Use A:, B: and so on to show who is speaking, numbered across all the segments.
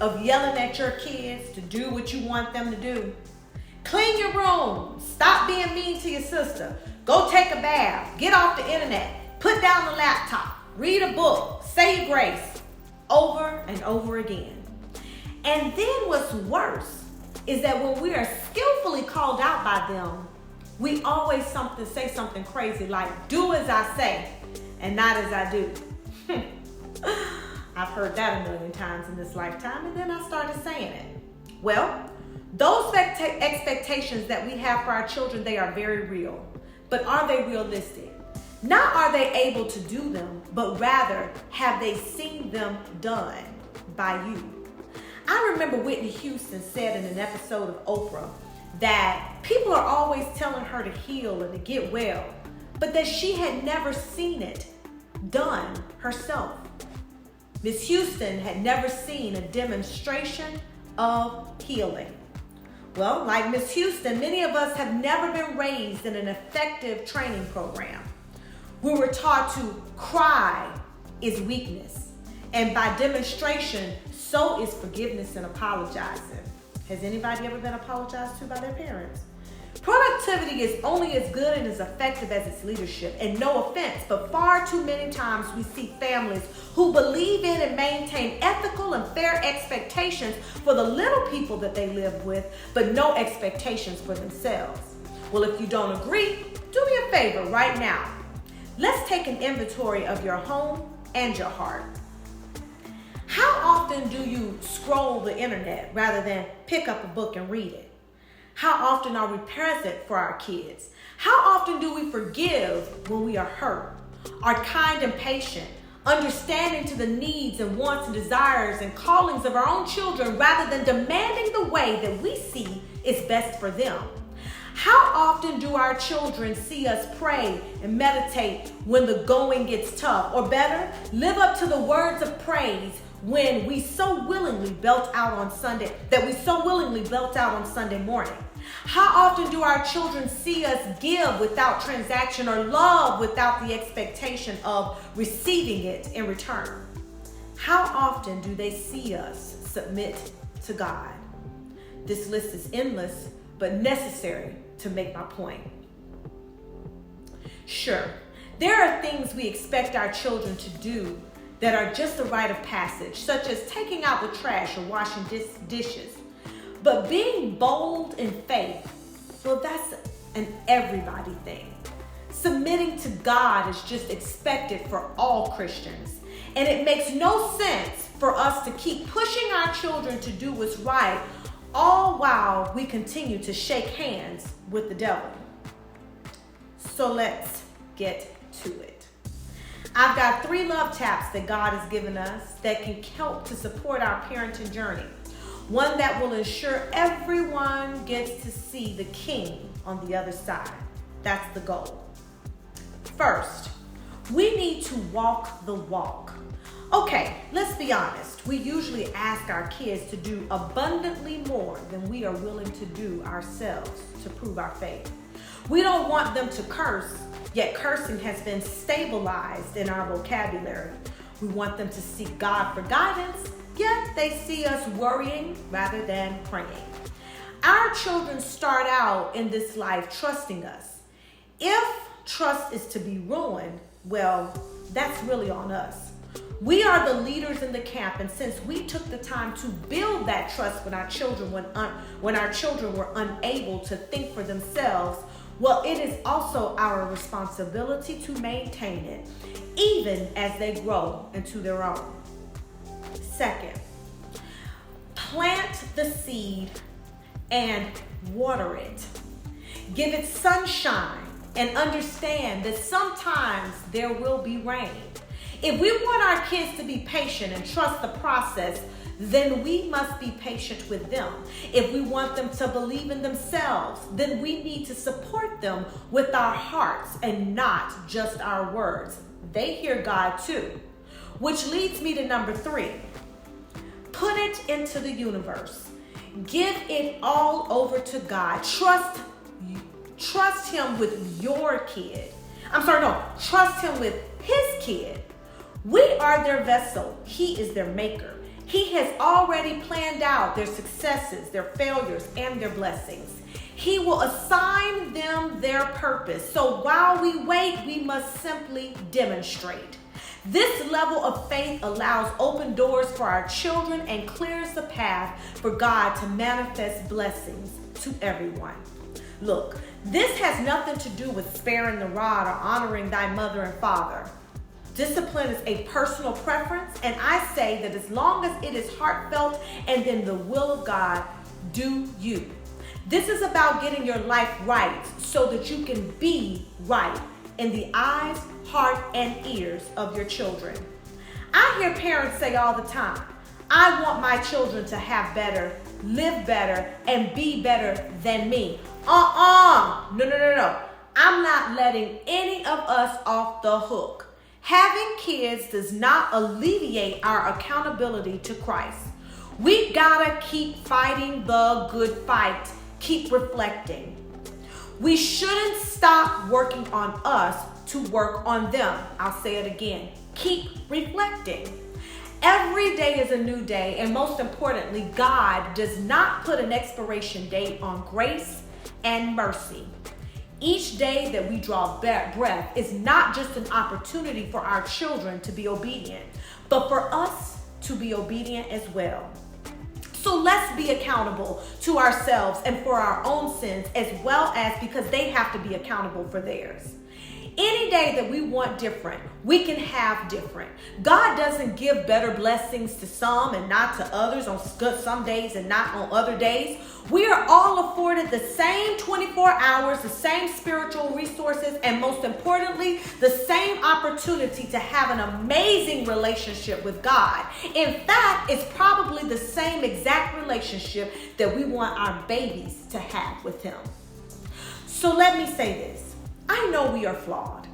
A: of yelling at your kids to do what you want them to do? Clean your room. Stop being mean to your sister. Go take a bath. Get off the internet. Put down the laptop. Read a book. Say your grace. Over and over again. And then what's worse is that when we are skillfully called out by them, we always say something crazy like, do as I say and not as I do. I've heard that a million times in this lifetime, and then I started saying it. Well, those expectations that we have for our children, they are very real. But are they realistic? Not are they able to do them, but rather have they seen them done by you? I remember Whitney Houston said in an episode of Oprah that people are always telling her to heal and to get well, but that she had never seen it done herself. Miss Houston had never seen a demonstration of healing. Well, like Miss Houston, many of us have never been raised in an effective training program. We were taught to cry is weakness, and by demonstration, so is forgiveness and apologizing. Has anybody ever been apologized to by their parents? Productivity is only as good and as effective as its leadership. And no offense, but far too many times we see families who believe in and maintain ethical and fair expectations for the little people that they live with, but no expectations for themselves. Well, if you don't agree, do me a favor right now. Let's take an inventory of your home and your heart. How often do you scroll the internet rather than pick up a book and read it? How often are we present for our kids? How often do we forgive when we are hurt? Are kind and patient, understanding to the needs and wants and desires and callings of our own children rather than demanding the way that we see is best for them? How often do our children see us pray and meditate when the going gets tough? Or better, live up to the words of praise when we so willingly belt out on Sunday morning? How often do our children see us give without transaction or love without the expectation of receiving it in return? How often do they see us submit to God? This list is endless, but necessary to make my point. Sure, there are things we expect our children to do that are just a rite of passage, such as taking out the trash or washing dishes. But being bold in faith, well, that's an everybody thing. Submitting to God is just expected for all Christians. And it makes no sense for us to keep pushing our children to do what's right, all while we continue to shake hands with the devil. So let's get to it. I've got 3 love taps that God has given us that can help to support our parenting journey. One that will ensure everyone gets to see the king on the other side. That's the goal. First, we need to walk the walk. Okay, let's be honest. We usually ask our kids to do abundantly more than we are willing to do ourselves to prove our faith. We don't want them to curse, yet cursing has been stabilized in our vocabulary. We want them to seek God for guidance, yet they see us worrying rather than praying. Our children start out in this life trusting us. If trust is to be ruined, well, that's really on us. We are the leaders in the camp, and since we took the time to build that trust when our children were unable to think for themselves, well, it is also our responsibility to maintain it, even as they grow into their own. Second, plant the seed and water it. Give it sunshine and understand that sometimes there will be rain. If we want our kids to be patient and trust the process, then we must be patient with them. If we want them to believe in themselves, then we need to support them with our hearts and not just our words. They hear God too. Which leads me to number 3. Put it into the universe. Give it all over to God. Trust him with your kid. Trust him with his kid. We are their vessel. He is their maker. He has already planned out their successes, their failures, and their blessings. He will assign them their purpose. So while we wait, we must simply demonstrate. This level of faith allows open doors for our children and clears the path for God to manifest blessings to everyone. Look, this has nothing to do with sparing the rod or honoring thy mother and father. Discipline is a personal preference, and I say that as long as it is heartfelt and in the will of God, do you. This is about getting your life right so that you can be right in the eyes, heart, and ears of your children. I hear parents say all the time, I want my children to have better, live better, and be better than me. No. I'm not letting any of us off the hook. Having kids does not alleviate our accountability to Christ. We gotta keep fighting the good fight. Keep reflecting. We shouldn't stop working on us to work on them. I'll say it again. Keep reflecting. Every day is a new day, and most importantly, God does not put an expiration date on grace and mercy. Each day that we draw breath is not just an opportunity for our children to be obedient, but for us to be obedient as well. So let's be accountable to ourselves and for our own sins, as well as because they have to be accountable for theirs. Any day that we want different, we can have different. God doesn't give better blessings to some and not to others on some days and not on other days. We are all afforded the same 24 hours, the same spiritual resources, and most importantly, the same opportunity to have an amazing relationship with God. In fact, it's probably the same exact relationship that we want our babies to have with Him. So let me say this. I know we are flawed,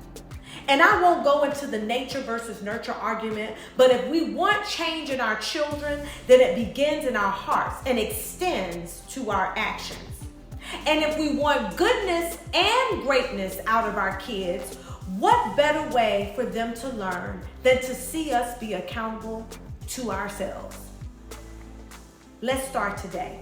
A: and I won't go into the nature versus nurture argument, but if we want change in our children, then it begins in our hearts and extends to our actions. And if we want goodness and greatness out of our kids, what better way for them to learn than to see us be accountable to ourselves? Let's start today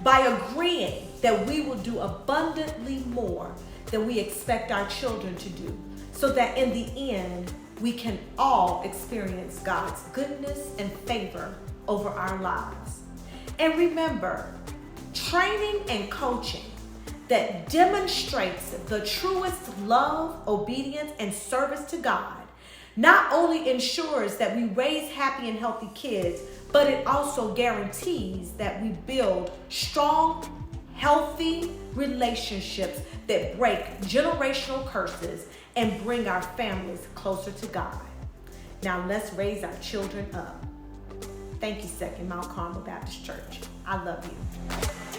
A: by agreeing that we will do abundantly more than we expect our children to do, so that in the end, we can all experience God's goodness and favor over our lives. And remember, training and coaching that demonstrates the truest love, obedience, and service to God not only ensures that we raise happy and healthy kids, but it also guarantees that we build strong, healthy relationships that break generational curses and bring our families closer to God. Now let's raise our children up. Thank you, Second Mount Carmel Baptist Church. I love you.